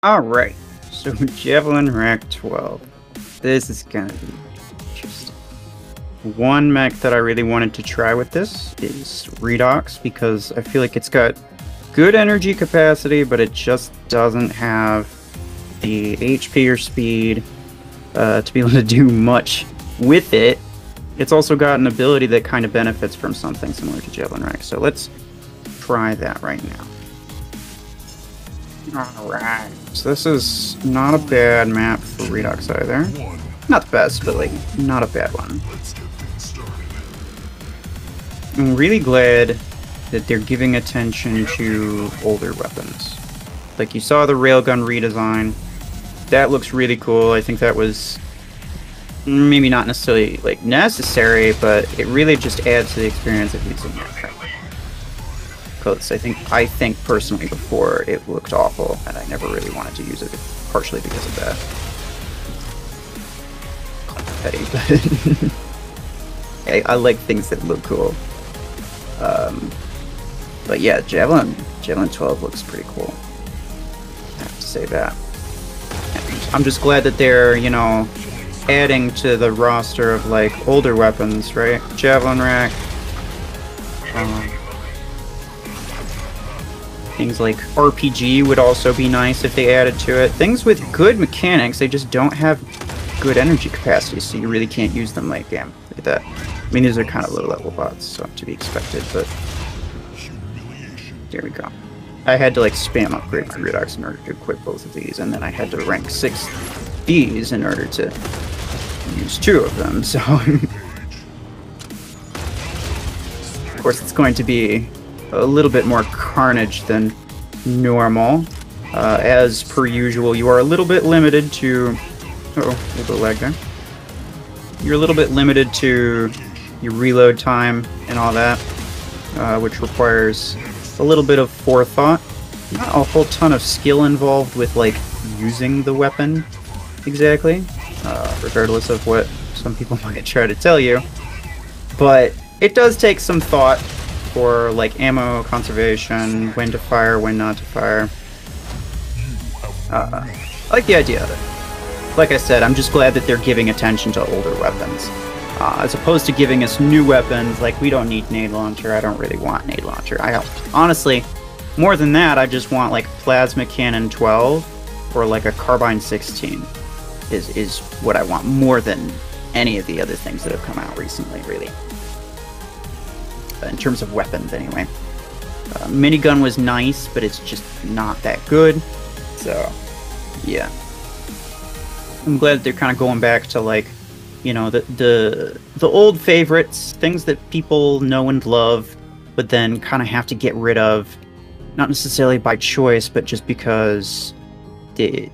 Alright, so Javelin Rack 12. This is gonna be interesting. One mech that I really wanted to try with this is Redox, because I feel like it's got good energy capacity, but it just doesn't have the HP or speed to be able to do much with it. It's also got an ability that kind of benefits from something similar to Javelin Rack, so let's try that right now. Alright, so this is not a bad map for Redox either. Not the best, but like, not a bad one. I'm really glad that they're giving attention to older weapons. Like, you saw the railgun redesign. That looks really cool. I think that was maybe not necessarily like necessary, but it really just adds to the experience of using it. Because I think personally before it looked awful, and I never really wanted to use it, partially because of that. Petty, but I like things that look cool. But yeah, Javelin 12 looks pretty cool. I have to say that. And I'm just glad that they're, you know, adding to the roster of like older weapons, right? Javelin Rack. Things like RPG would also be nice if they added to it. Things with good mechanics, they just don't have good energy capacity, so you really can't use them late game. Look at that. I mean, these are kind of low-level bots, so to be expected, but there we go. I had to like spam upgrade my Redox in order to equip both of these, and then I had to rank 6 these in order to use 2 of them, so of course it's going to be a little bit more carnage than normal. As per usual, you are a little bit limited to... Uh-oh, a little bit of lag there. You're a little bit limited to your reload time and all that, which requires a little bit of forethought. Not a whole ton of skill involved with, like, using the weapon exactly, regardless of what some people might try to tell you. But it does take some thought for like ammo conservation, when to fire, when not to fire. I like the idea of it. Like I said, I'm just glad that they're giving attention to older weapons. As opposed to giving us new weapons, like we don't need nade launcher, I don't really want nade launcher. Honestly, more than that, I just want like plasma cannon 12 or like a carbine 16 is what I want more than any of the other things that have come out recently, really. In terms of weapons, anyway. Minigun was nice, but it's just not that good. So, yeah. I'm glad that they're kind of going back to, like, you know, the old favorites, things that people know and love, but then kind of have to get rid of, not necessarily by choice, but just because they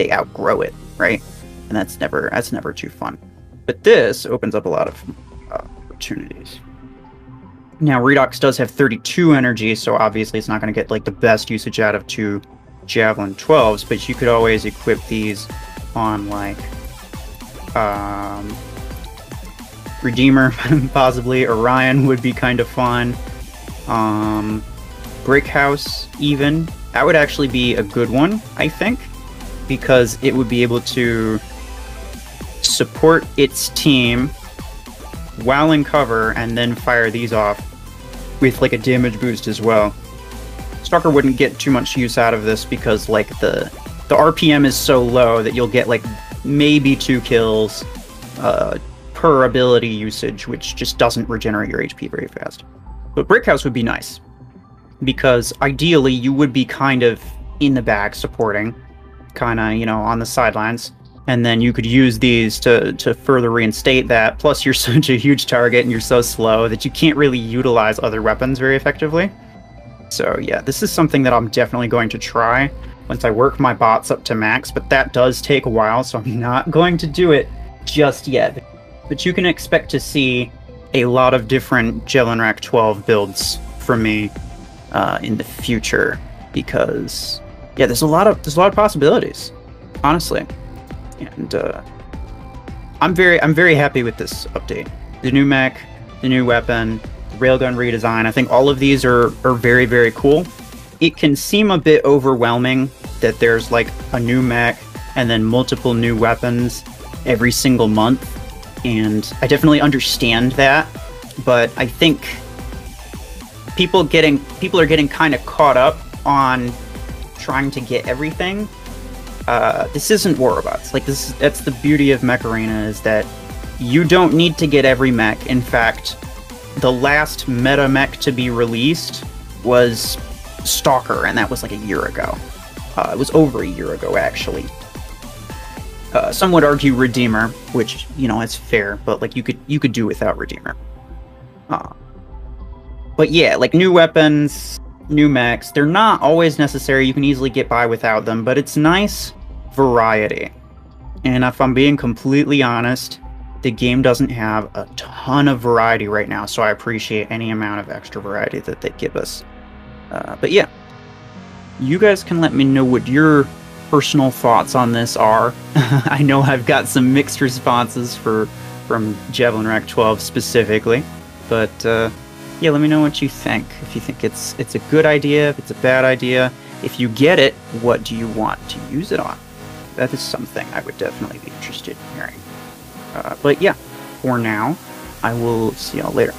outgrow it, right? And that's never too fun. But this opens up a lot of opportunities. Now, Redox does have 32 energy, so obviously it's not going to get like the best usage out of 2 Javelin 12s, but you could always equip these on like Redeemer, possibly. Orion would be kind of fun. Brick House, even. That would actually be a good one, I think, because it would be able to support its team while in cover and then fire these off with like a damage boost as well. Stalker wouldn't get too much use out of this because like the RPM is so low that you'll get like maybe 2 kills per ability usage, which just doesn't regenerate your HP very fast. But Brick House would be nice because ideally you would be kind of in the back supporting, kind of, you know, on the sidelines. And then you could use these to further reinstate that. Plus, you're such a huge target and you're so slow that you can't really utilize other weapons very effectively. So yeah, this is something that I'm definitely going to try once I work my bots up to max, but that does take a while, so I'm not going to do it just yet. But you can expect to see a lot of different Javelin Rack 12 builds from me in the future, because yeah, there's a lot of possibilities, honestly. And I'm very happy with this update. The new mech, the new weapon, the railgun redesign. I think all of these are very, very cool. It can seem a bit overwhelming that there's like a new mech and then multiple new weapons every single month, and I definitely understand that, but I think people are getting kind of caught up on trying to get everything. This isn't War Robots. Like, that's the beauty of Mech Arena, is that you don't need to get every mech. In fact, the last meta mech to be released was Stalker, and that was like a year ago. It was over a year ago, actually. Some would argue Redeemer, which, you know, is fair, but like you could do without Redeemer. But yeah, like new weapons, new mechs, they're not always necessary. You can easily get by without them, but it's nice variety. And if I'm being completely honest, the game doesn't have a ton of variety right now, so I appreciate any amount of extra variety that they give us. But yeah, you guys can let me know what your personal thoughts on this are. I know I've got some mixed responses from Javelin Rack 12 specifically, but yeah, let me know what you think. If you think it's a good idea, if it's a bad idea. If you get it, what do you want to use it on? That is something I would definitely be interested in hearing. But yeah, for now, I will see y'all later.